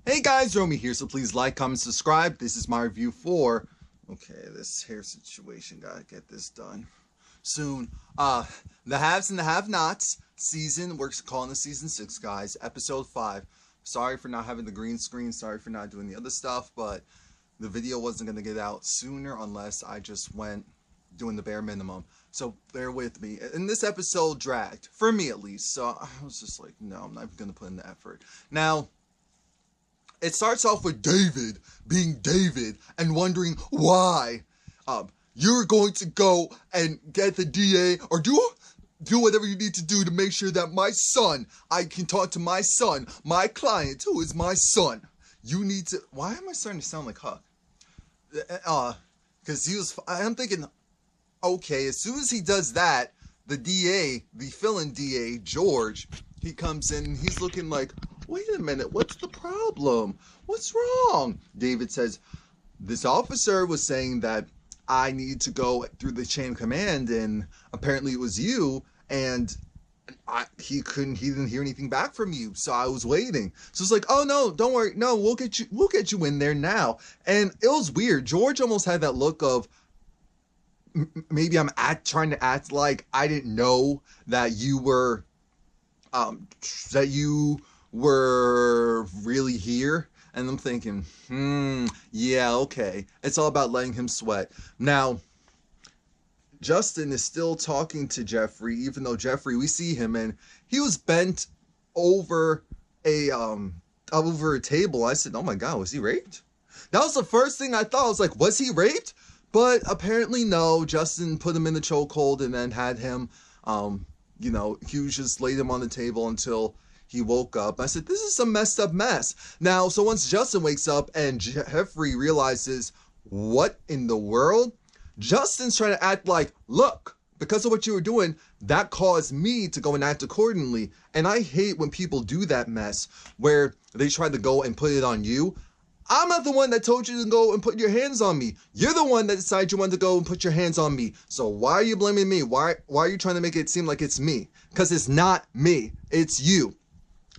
Hey guys, Romie here, so please like, comment, subscribe. This is my review for, this hair situation, gotta get this done soon. The Haves and the Have-Nots season, we're calling this season 6, guys, episode 5. Sorry for not having the green screen, sorry for not doing the other stuff, but the video wasn't gonna get out sooner unless I just went doing the bare minimum. So bear with me. And this episode dragged, for me at least, so I was just like, no, I'm not even gonna put in the effort. Now, it starts off with David being David and wondering why. You're going to go and get the DA or do whatever you need to do to make sure that my son, I can talk to my son, my client, who is my son. You need to, why am I starting to sound like Huck? Because I'm thinking, okay, as soon as he does that, the DA, the fill-in DA, George, he comes in and he's looking like, wait a minute, what's the problem? What's wrong? David says, this officer was saying that I need to go through the chain of command, and apparently it was you, and he didn't hear anything back from you, so I was waiting. So it's like, oh no, don't worry, no, we'll get you in there now. And it was weird. George almost had that look of, maybe I'm trying to act like I didn't know that you were really here. And I'm thinking, yeah, okay. It's all about letting him sweat. Now, Justin is still talking to Jeffrey, even though Jeffrey, we see him, and he was bent over a table. I said, oh my God, was he raped? That was the first thing I thought. I was like, was he raped? But apparently no. Justin put him in the chokehold and then had him, Hughes just laid him on the table until he woke up. I said, this is a messed up mess. Now, so once Justin wakes up and Jeffrey realizes, what in the world? Justin's trying to act like, look, because of what you were doing, that caused me to go and act accordingly. And I hate when people do that mess where they try to go and put it on you. I'm not the one that told you to go and put your hands on me. You're the one that decided you wanted to go and put your hands on me. So why are you blaming me? Why are you trying to make it seem like it's me? Because it's not me. It's you.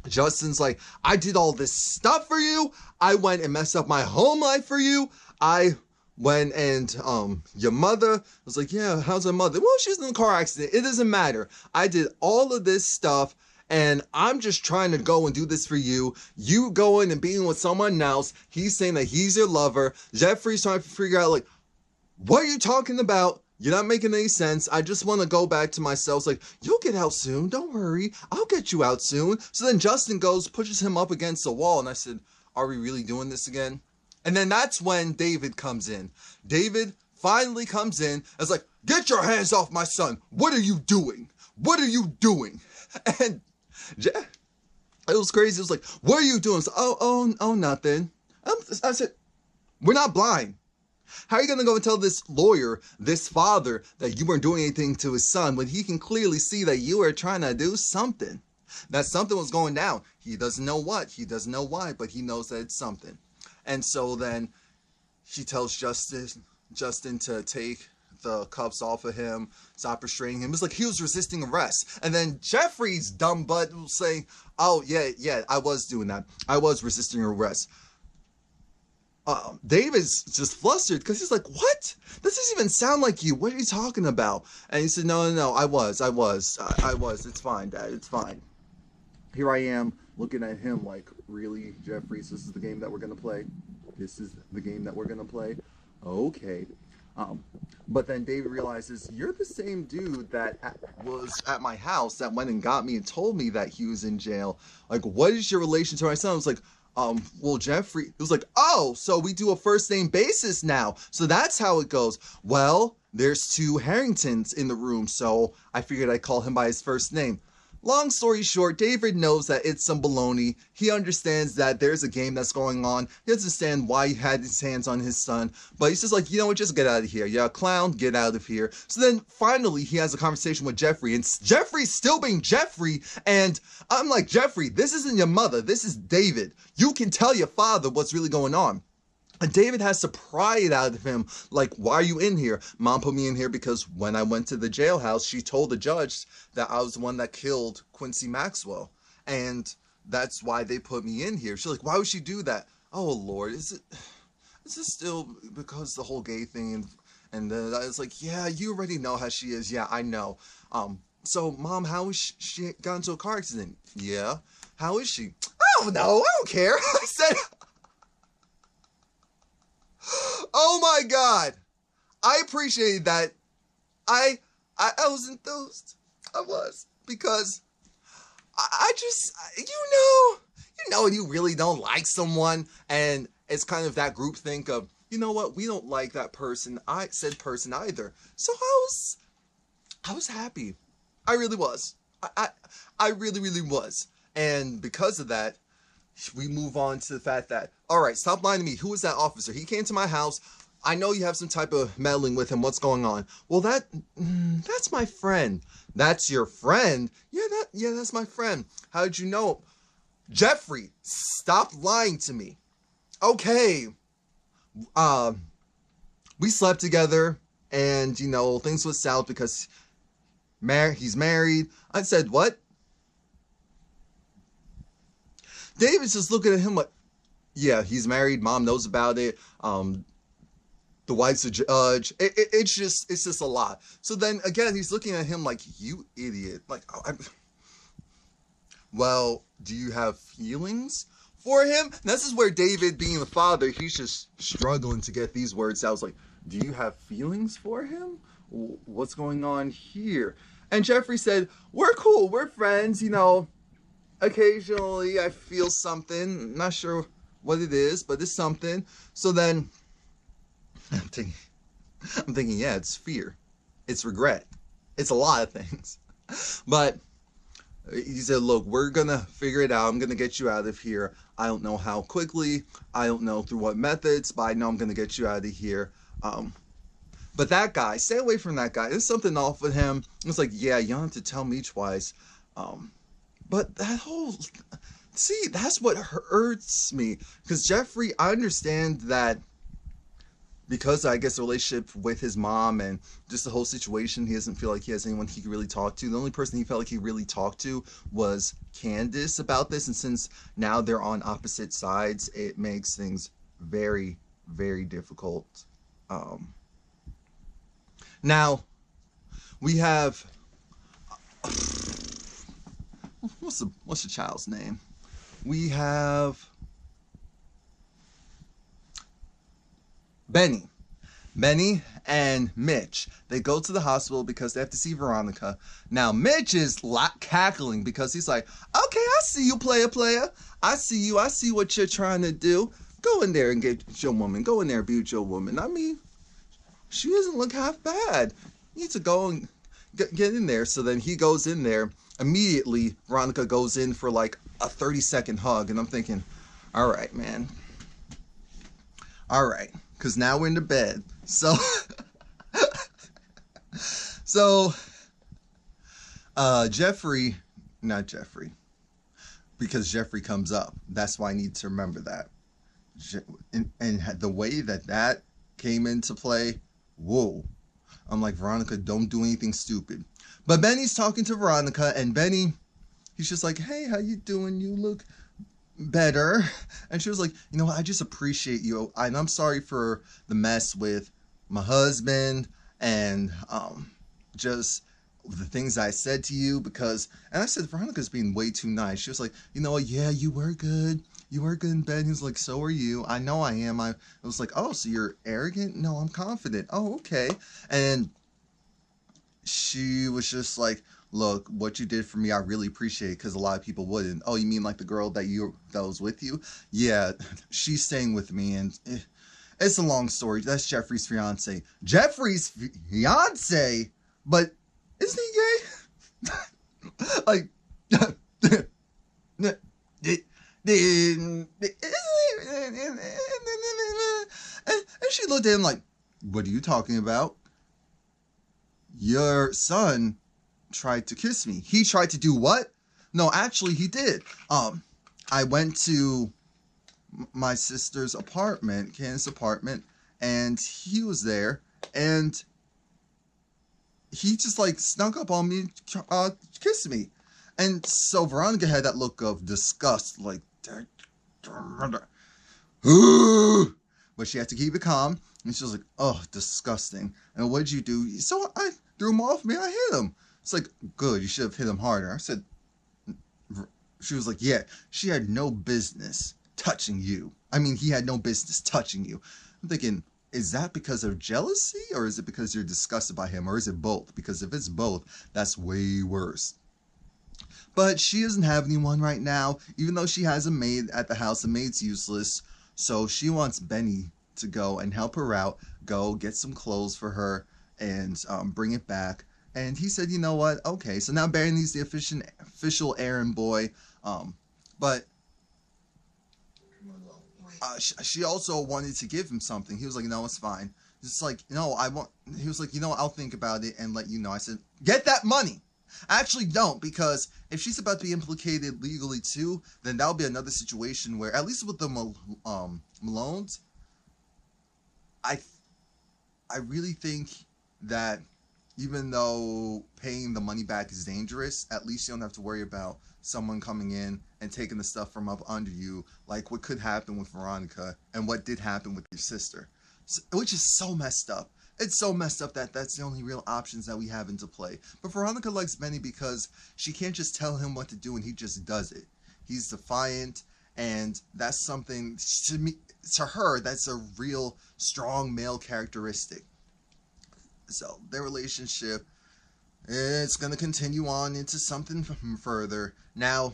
Justin's like, I did all this stuff for you. I went and messed up my home life for you. I went and, your mother was like, yeah, how's her mother? Well, she was in a car accident. It doesn't matter. I did all of this stuff, and I'm just trying to go and do this for you. You going and being with someone else. He's saying that he's your lover. Jeffrey's trying to figure out, like, what are you talking about? You're not making any sense. I just want to go back to myself. It's like, you'll get out soon. Don't worry. I'll get you out soon. So then Justin goes, pushes him up against the wall. And I said, are we really doing this again? And then that's when David comes in. David finally comes in. It's like, get your hands off my son. What are you doing? What are you doing? And it was crazy. It was like, what are you doing? So, oh, nothing. I said, we're not blind. How are you going to go and tell this lawyer, this father, that you weren't doing anything to his son when he can clearly see that you are trying to do something? That something was going down. He doesn't know what. He doesn't know why, but he knows that it's something. And so then he tells Justin to take the cuffs off of him, stop restraining him. It was like he was resisting arrest. And then Jeffrey's dumb butt was saying, oh, yeah, I was doing that. I was resisting arrest. David's just flustered because he's like, what? This doesn't even sound like you. What are you talking about? And he said, no, I was. It's fine, Dad. It's fine. Here I am looking at him like, really, Jeffrey, this is the game that we're going to play? This is the game that we're going to play? Okay. But then David realizes, you're the same dude that was at my house that went and got me and told me that he was in jail. Like, what is your relation to my son? I was like, well, Jeffrey, it was like, oh, so we do a first name basis now. So that's how it goes. Well, there's 2 Harringtons in the room, so I figured I'd call him by his first name. Long story short, David knows that it's some baloney. He understands that there's a game that's going on. He doesn't understand why he had his hands on his son. But he's just like, you know what, just get out of here. You're a clown, get out of here. So then finally he has a conversation with Jeffrey. And Jeffrey's still being Jeffrey. And I'm like, Jeffrey, this isn't your mother. This is David. You can tell your father what's really going on. And David has to pry it out of him, like, why are you in here? Mom put me in here because when I went to the jailhouse, she told the judge that I was the one that killed Quincy Maxwell. And that's why they put me in here. She's like, why would she do that? Oh Lord, is this still because the whole gay thing? And I was like, yeah, you already know how she is. Yeah, I know. So Mom, how is she got into a car accident? Yeah. How is she? I don't know. I don't care. I said, oh my God. I appreciated that. I was enthused. I was, because I just, when you really don't like someone, and it's kind of that group think of, you know what, we don't like that person, said person either. So I was happy. I really was. I really, really was. And because of that, we move on to the fact that, all right, stop lying to me. Who is that officer? He came to my house. I know you have some type of meddling with him. What's going on? Well, that's my friend. That's your friend? Yeah, that's my friend. How did you know? Jeffrey, stop lying to me. Okay. We slept together, and, things went south because he's married. I said, what? David's just looking at him like, yeah, he's married. Mom knows about it. The wife's a judge. It's just a lot. So then again, he's looking at him like, you idiot. Like, well, do you have feelings for him? And this is where David, being the father, he's just struggling to get these words out. I was like, do you have feelings for him? What's going on here? And Jeffrey said, we're cool. We're friends. Occasionally I feel something. Not sure what it is, but it's something. So then I'm thinking, yeah, it's fear. It's regret. It's a lot of things. But he said, look, we're going to figure it out. I'm going to get you out of here. I don't know how quickly. I don't know through what methods, but I know I'm going to get you out of here. But that guy, stay away from that guy. There's something off with him. It's like, yeah, you don't have to tell me twice. But that whole... See, that's what hurts me. Because Jeffrey, I understand that because I guess the relationship with his mom and just the whole situation, he doesn't feel like he has anyone he can really talk to. The only person he felt like he really talked to was Candice about this. And since now they're on opposite sides, it makes things very, very difficult. Now, we have... What's the child's name? We have Benny and Mitch. They go to the hospital because they have to see Veronica. Now Mitch is cackling because he's like, okay, I see you, player. I see you. I see what you're trying to do. Go in there and get your woman. Go in there and be with your woman. I mean, she doesn't look half bad. You need to go and get in there. So then he goes in there. Immediately, Veronica goes in for like a 30-second hug. And I'm thinking, all right, man. All right. Because now we're in the bed. So, not Jeffrey. Because Jeffrey comes up. That's why I need to remember that. And the way that came into play, whoa. I'm like, Veronica, don't do anything stupid. But Benny's talking to Veronica, and Benny, he's just like, hey, how you doing? You look better. And she was like, you know what? I just appreciate you. And I'm sorry for the mess with my husband and just the things I said to you because, and I said, Veronica's being way too nice. She was like, you know what? Yeah, you were good. You were good in bed. He was like, so are you. I know I am. I was like, oh, so you're arrogant? No, I'm confident. Oh, okay. And she was just like, look, what you did for me, I really appreciate it because a lot of people wouldn't. Oh, you mean like the girl that was with you? Yeah, she's staying with me, and it's a long story. That's Jeffrey's fiance. Jeffrey's fiance? But isn't he gay? Like, and she looked at him like, what are you talking about? Your son tried to kiss me. He tried to do what? No, actually he did. I went to my sister's apartment, Candice's apartment, and he was there, and he just like snuck up on me, kissed me. And so Veronica had that look of disgust, like, but she had to keep it calm. And she was like, oh, disgusting. And what did you do? So I threw him off me. I hit him. It's like, good. You should have hit him harder. I said, she was like, yeah, she had no business touching you. I mean, he had no business touching you. I'm thinking, is that because of jealousy, or is it because you're disgusted by him, or is it both? Because if it's both, that's way worse. But she doesn't have anyone right now, even though she has a maid at the house. The maid's useless, so she wants Benny to go and help her out, go get some clothes for her, and bring it back. And he said, you know what, okay, so now Benny's the official errand boy, but she also wanted to give him something. He was like, no, it's fine. It's like, no, he was like, you know, I'll think about it and let you know. I said, get that money. Actually, don't, because if she's about to be implicated legally too, then that'll be another situation where, at least with the Malones, I really think that even though paying the money back is dangerous, at least you don't have to worry about someone coming in and taking the stuff from up under you, like what could happen with Veronica and what did happen with your sister, which is so messed up. It's so messed up that that's the only real options that we have into play. But Veronica likes Benny because she can't just tell him what to do and he just does it. He's defiant, and that's something, to her, that's a real strong male characteristic. So their relationship, it's going to continue on into something further. Now,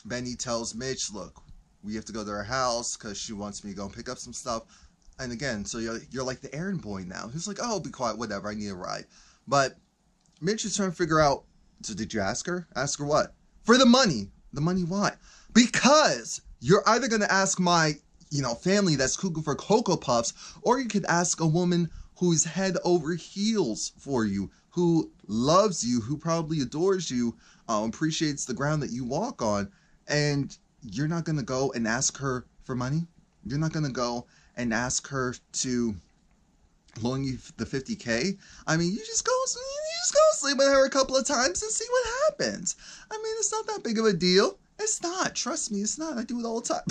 Benny tells Mitch, look, we have to go to her house because she wants me to go and pick up some stuff. And again, so you're like the errand boy now. He's like, oh, be quiet, whatever, I need a ride. But Mitch is trying to figure out, so did you ask her? Ask her what? For the money. The money why? Because you're either going to ask my, family that's cooking for Cocoa Puffs, or you could ask a woman who's head over heels for you, who loves you, who probably adores you, appreciates the ground that you walk on, and you're not going to go and ask her for money? You're not going to go and ask her to loan you the $50K? I mean, you just go sleep with her a couple of times and see what happens. I mean, it's not that big of a deal. It's not. Trust me, it's not. I do it all the time.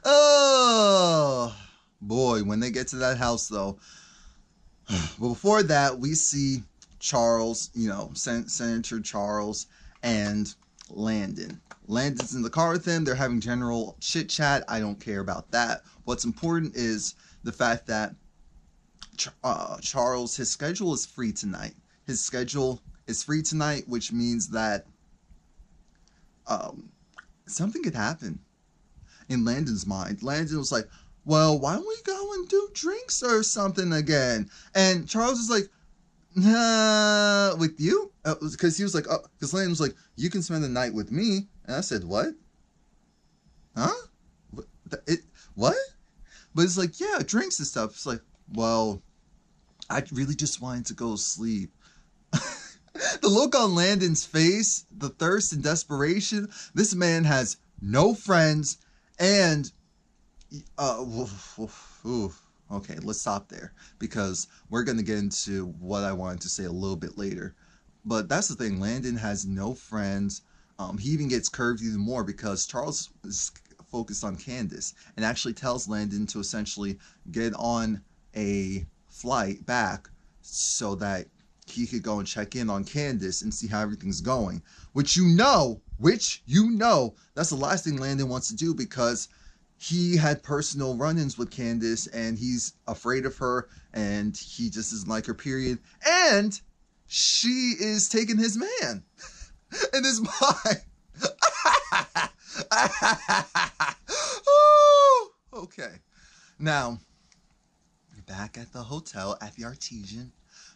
Oh, boy, when they get to that house, though. But before that, we see Charles, Senator Charles and Landon. Landon's in the car with him. They're having general chit chat. I don't care about that. What's important is the fact that Charles, his schedule is free tonight. His schedule is free tonight, which means that something could happen in Landon's mind. Landon was like, well, why don't we go and do drinks or something again? And Charles is like, nah, with you? Because he was like, because Landon was like, you can spend the night with me. And I said, what? Huh? What? But it's like, yeah, drinks and stuff. It's like, well, I really just wanted to go to sleep. The look on Landon's face, the thirst and desperation. This man has no friends, and okay, let's stop there, because we're going to get into what I wanted to say a little bit later. But that's the thing, Landon has no friends. He even gets curved even more because Charles is focused on Candice and actually tells Landon to essentially get on a flight back so that he could go and check in on Candice and see how everything's going. Which you know, that's the last thing Landon wants to do, because he had personal run-ins with Candice and he's afraid of her and he just doesn't like her, period. And she is taking his man in his mind. Okay. Now, back at the hotel at the Artesian,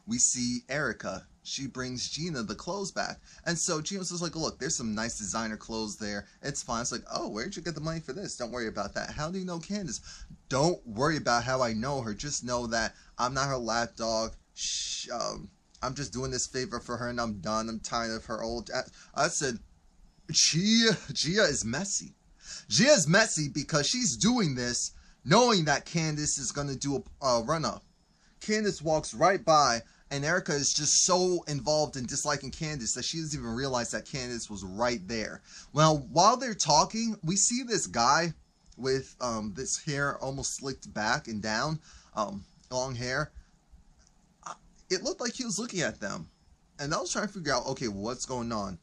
we see Erica. She brings Gina the clothes back. And so Gina's just like, look, there's some nice designer clothes there. It's fine. It's like, oh, where'd you get the money for this? Don't worry about that. How do you know Candice? Don't worry about how I know her. Just know that I'm not her lapdog. I'm just doing this favor for her and I'm done. I'm tired of her old... I said, Gia is messy. Gia is messy because she's doing this knowing that Candice is going to do a run-up. Candice walks right by and Erica is just so involved in disliking Candice that she doesn't even realize that Candice was right there. Well, while they're talking, we see this guy with this hair almost slicked back and down, long hair. It looked like he was looking at them, and I was trying to figure out, okay, what's going on?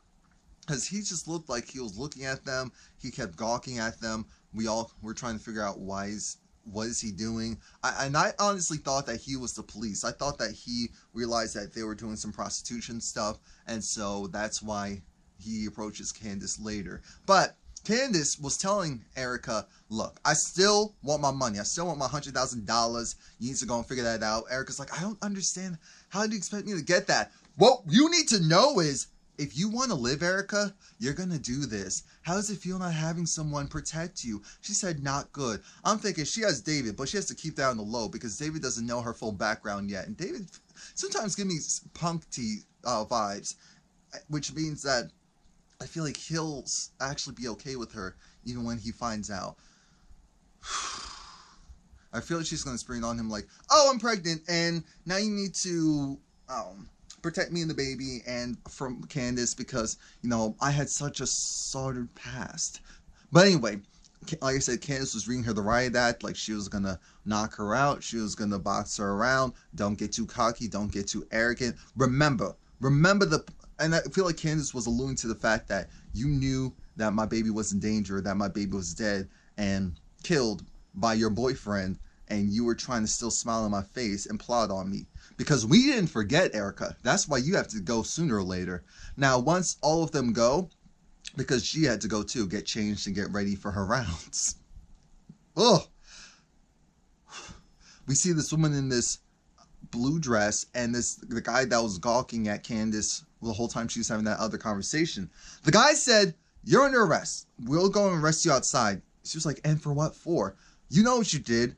Because he just looked like he was looking at them. He kept gawking at them. We all were trying to figure out what is he doing. I honestly thought that he was the police. I thought that he realized that they were doing some prostitution stuff, and so that's why he approaches Candice later. But Candice was telling Erica, look, I still want my money. I still want my $100,000. You need to go and figure that out. Erica's like, I don't understand. How do you expect me to get that? What you need to know is, if you want to live, Erica, you're going to do this. How does it feel not having someone protect you? She said, not good. I'm thinking she has David, but she has to keep that on the low because David doesn't know her full background yet. And David sometimes gives me punky vibes, which means that I feel like he'll actually be okay with her even when he finds out. I feel like she's going to spring on him like, oh, I'm pregnant, and now you need to protect me and the baby and from Candice because, you know, I had such a sordid past. But anyway, like I said, Candice was reading her the riot act, like she was going to knock her out. She was going to box her around. Don't get too cocky. Don't get too arrogant. Remember and I feel like Candice was alluding to the fact that you knew that my baby was in danger, that my baby was dead and killed by your boyfriend, and you were trying to still smile in my face and plot on me. Because we didn't forget, Erica. That's why you have to go sooner or later. Now, once all of them go, because she had to go too, get changed and get ready for her rounds. Ugh. We see this woman in this blue dress and the guy that was gawking at Candice the whole time she was having that other conversation. The guy said, you're under arrest. We'll go and arrest you outside. She was like, and for what for? You know what you did.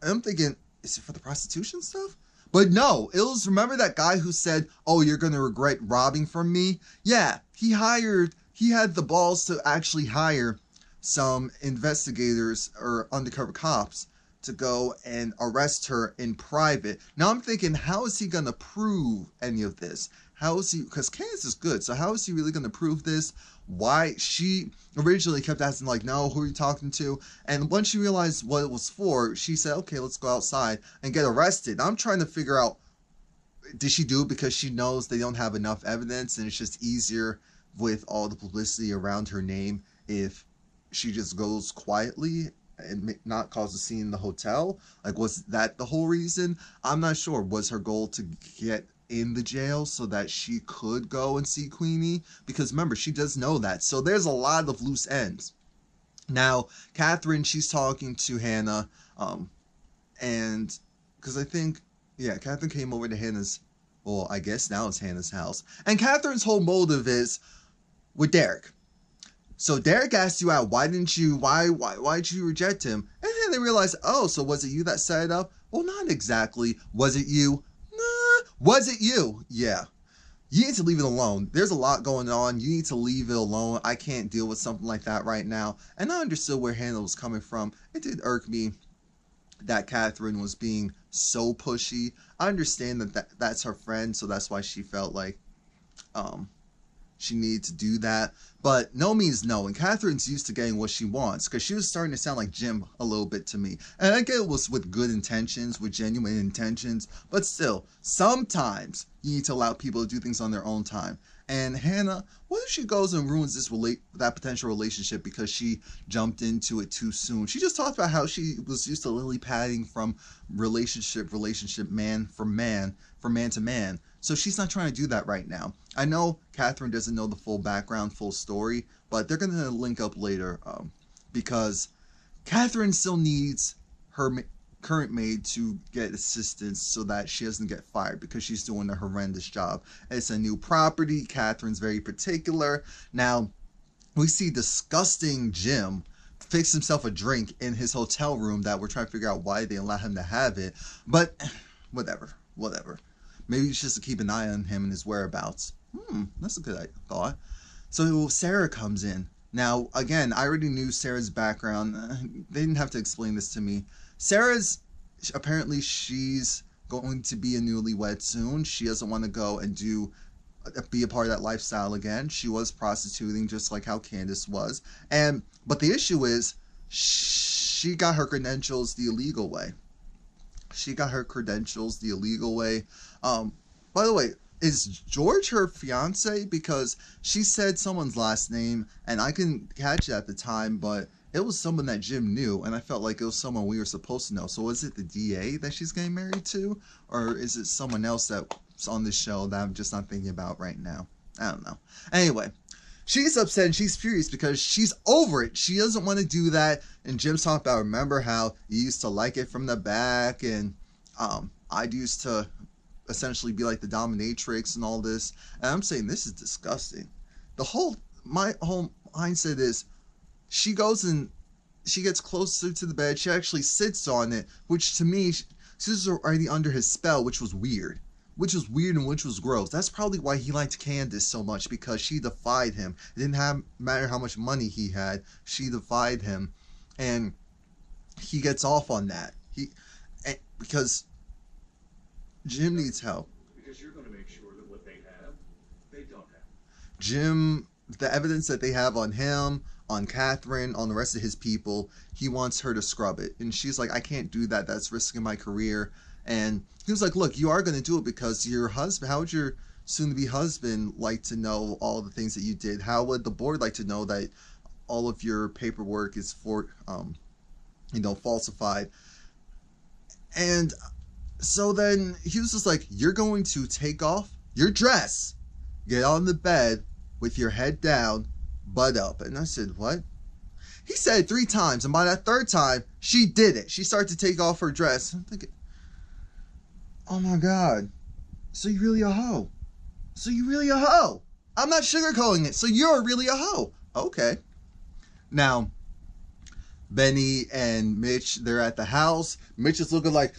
And I'm thinking, is it for the prostitution stuff? But no, it was, remember that guy who said, oh, you're going to regret robbing from me? Yeah, he had the balls to actually hire some investigators or undercover cops to go and arrest her in private. Now I'm thinking, how is he going to prove any of this? How is he, because Candice is good, so how is he really going to prove this? Why? She originally kept asking, like, no, who are you talking to? And once she realized what it was for, she said, okay, let's go outside and get arrested. I'm trying to figure out, did she do it because she knows they don't have enough evidence and it's just easier with all the publicity around her name if she just goes quietly and not cause a scene in the hotel? Like, was that the whole reason? I'm not sure. Was her goal to get in the jail so that she could go and see Queenie? Because remember, she does know that. So there's a lot of loose ends. Now, Catherine, she's talking to Hannah, and because I think, yeah, Catherine came over to Hannah's, well, I guess now it's Hannah's house. And Catherine's whole motive is with Derek. So Derek asked you out, why did you reject him? And then they realized, oh, so was it you that set it up? Well, not exactly. Was it you? Nah. Was it you? Yeah. You need to leave it alone. There's a lot going on. You need to leave it alone. I can't deal with something like that right now. And I understood where Hannah was coming from. It did irk me that Catherine was being so pushy. I understand that's her friend, so that's why she felt like she needed to do that. But no means no. And Catherine's used to getting what she wants, because she was starting to sound like Jim a little bit to me. And I get it was with good intentions, with genuine intentions. But still, sometimes you need to allow people to do things on their own time. And Hannah, what if she goes and ruins that potential relationship because she jumped into it too soon? She just talked about how she was used to lily padding from relationship, man to man. So she's not trying to do that right now. I know Catherine doesn't know the full background, full story, but they're going to link up later because Catherine still needs her current maid to get assistance so that she doesn't get fired because she's doing a horrendous job. It's a new property. Catherine's very particular. Now, we see disgusting Jim fix himself a drink in his hotel room that we're trying to figure out why they allow him to have it. But whatever. Maybe it's just to keep an eye on him and his whereabouts. That's a good thought. So Sara comes in. Now, again, I already knew Sarah's background. They didn't have to explain this to me. Sarah's, apparently she's going to be a newlywed soon. She doesn't want to go and be a part of that lifestyle again. She was prostituting just like how Candice was. But the issue is she got her credentials the illegal way. By the way, is George her fiance? Because she said someone's last name, and I couldn't catch it at the time, but it was someone that Jim knew, and I felt like it was someone we were supposed to know. So is it the DA that she's getting married to? Or is it someone else that's on this show that I'm just not thinking about right now? I don't know. Anyway, she's upset and she's furious because she's over it. She doesn't want to do that. And Jim's talking about, remember how you used to like it from the back, and I used to essentially be like the dominatrix and all this. And I'm saying this is disgusting. My whole mindset is she goes and she gets closer to the bed. She actually sits on it, which to me, she's already under his spell, which was weird and which was gross. That's probably why he liked Candice so much, because she defied him. It didn't matter how much money he had. She defied him, and he gets off on that. Because Jim needs help. Because you're going to make sure that what they have, they don't have. Jim, the evidence that they have on him, on Catherine, on the rest of his people, he wants her to scrub it. And she's like, I can't do that. That's risking my career. And he was like, look, you are going to do it because your husband, how would your soon-to-be husband like to know all the things that you did? How would the board like to know that all of your paperwork is falsified? And so then he was just like, you're going to take off your dress, get on the bed with your head down, butt up. And I said, what? He said it 3 times, and by that 3rd time, she did it. She started to take off her dress. I'm thinking, oh my God. So you're really a hoe. I'm not sugarcoating it. So you're really a hoe. Okay. Now, Benny and Mitch, they're at the house. Mitch is looking like,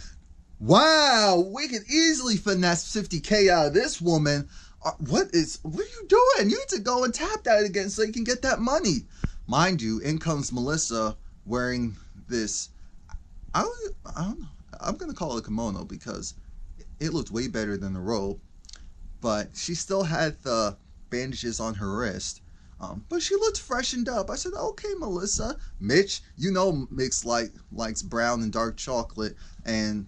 wow, we could easily finesse $50K out of this woman. What are you doing? You need to go and tap that again so you can get that money. Mind you, in comes Melissa wearing this, I don't know, I'm going to call it a kimono because it looked way better than the robe. But she still had the bandages on her wrist. But she looked freshened up. I said, okay, Melissa. Mitch, likes brown and dark chocolate. And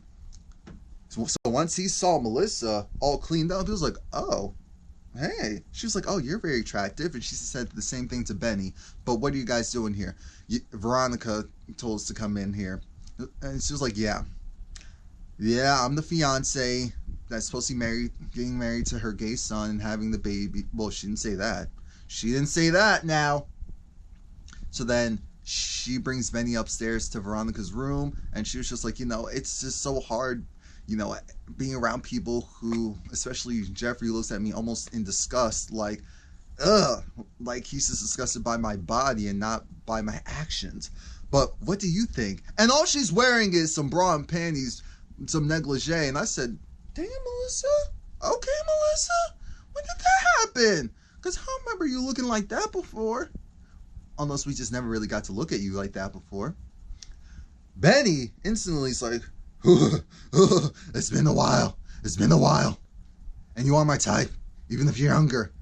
so once he saw Melissa all cleaned up, he was like, oh, hey. She was like, oh, you're very attractive. And she said the same thing to Benny. But what are you guys doing here? Veronica told us to come in here. And she was like, yeah, I'm the fiance that's supposed to be getting married to her gay son and having the baby. Well, she didn't say that. Now. So then she brings Benny upstairs to Veronica's room, and she was just like, it's just so hard, being around people who, especially Jeffrey, looks at me almost in disgust, like, ugh, like he's just disgusted by my body and not by my actions. But what do you think? And all she's wearing is some bra and panties, some negligee. And I said, damn, Melissa? Okay, Melissa? When did that happen? Because I don't remember you looking like that before. Unless we just never really got to look at you like that before. Benny instantly is like, it's been a while. And you are my type, even if you're younger.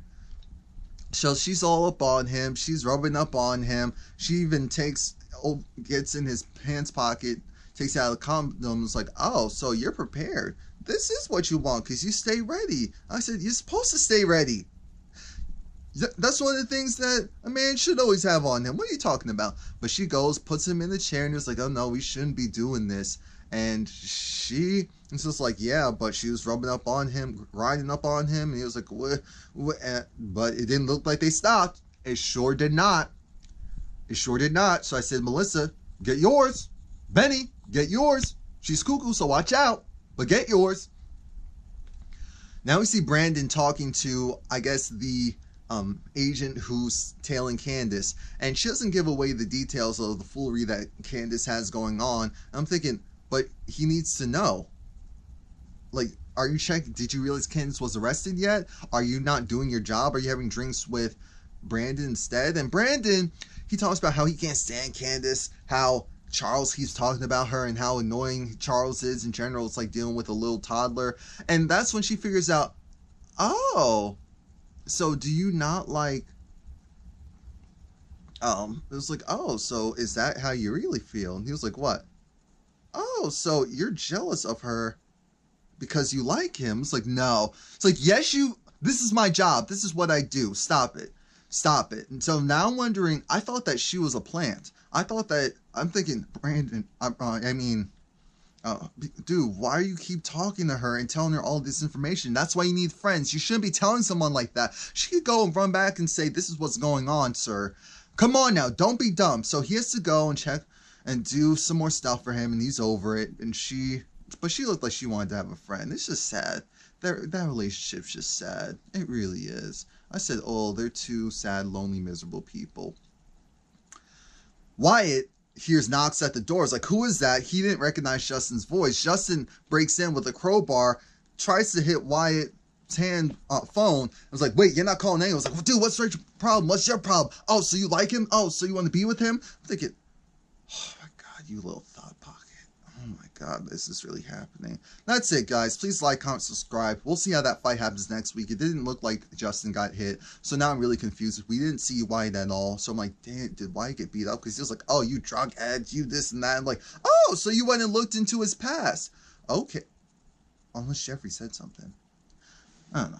So she's all up on him. She's rubbing up on him. She even gets in his pants pocket, takes out a condom, is like, oh, so you're prepared. This is what you want because you stay ready. I said, you're supposed to stay ready. That's one of the things that a man should always have on him. What are you talking about? But she goes, puts him in the chair, and was like, oh no, we shouldn't be doing this. And she is just like, yeah, but she was rubbing up on him, riding up on him, and he was like, what? But it didn't look like they stopped. It sure did not. So I said, Melissa, get yours. Benny, get yours. She's cuckoo, so watch out, but get yours. Now we see Brandon talking to, I guess, the agent who's tailing Candice, and she doesn't give away the details of the foolery that Candice has going on. I'm thinking, but he needs to know. Like, are you checking? Did you realize Candice was arrested yet? Are you not doing your job? Are you having drinks with Brandon instead? And Brandon, he talks about how he can't stand Candice, how Charles keeps talking about her and how annoying Charles is in general. It's like dealing with a little toddler. And that's when she figures out, oh, so do you not like, it was like, oh, so is that how you really feel? And he was like, what? Oh, so you're jealous of her because you like him. It's like, no. It's like, yes, this is my job. This is what I do. Stop it. Stop it. And so now I'm wondering, I thought that she was a plant. I'm thinking, Brandon, dude, why do you keep talking to her and telling her all this information? That's why you need friends. You shouldn't be telling someone like that. She could go and run back and say, this is what's going on, sir. Come on now, don't be dumb. So he has to go and check and do some more stuff for him, and he's over it. But she looked like she wanted to have a friend. It's just sad. That relationship's just sad. It really is. I said, oh, they're two sad, lonely, miserable people. Wyatt hears knocks at the door. It's like, who is that? He didn't recognize Justin's voice. Justin breaks in with a crowbar, tries to hit Wyatt's phone. I was like, wait, you're not calling anyone. I was like, well, dude, what's your problem? What's your problem? Oh, so you like him? Oh, so you want to be with him? I'm thinking, oh my God, you little thought pocket. Oh my God, this is really happening. That's it, guys. Please like, comment, subscribe. We'll see how that fight happens next week. It didn't look like Justin got hit, so now I'm really confused. We didn't see Wyatt at all, so I'm like, damn, did Wyatt get beat up? Because he was like, oh, you drug heads, you this and that. I'm like, oh, so you went and looked into his past. Okay. Unless Jeffrey said something. I don't know.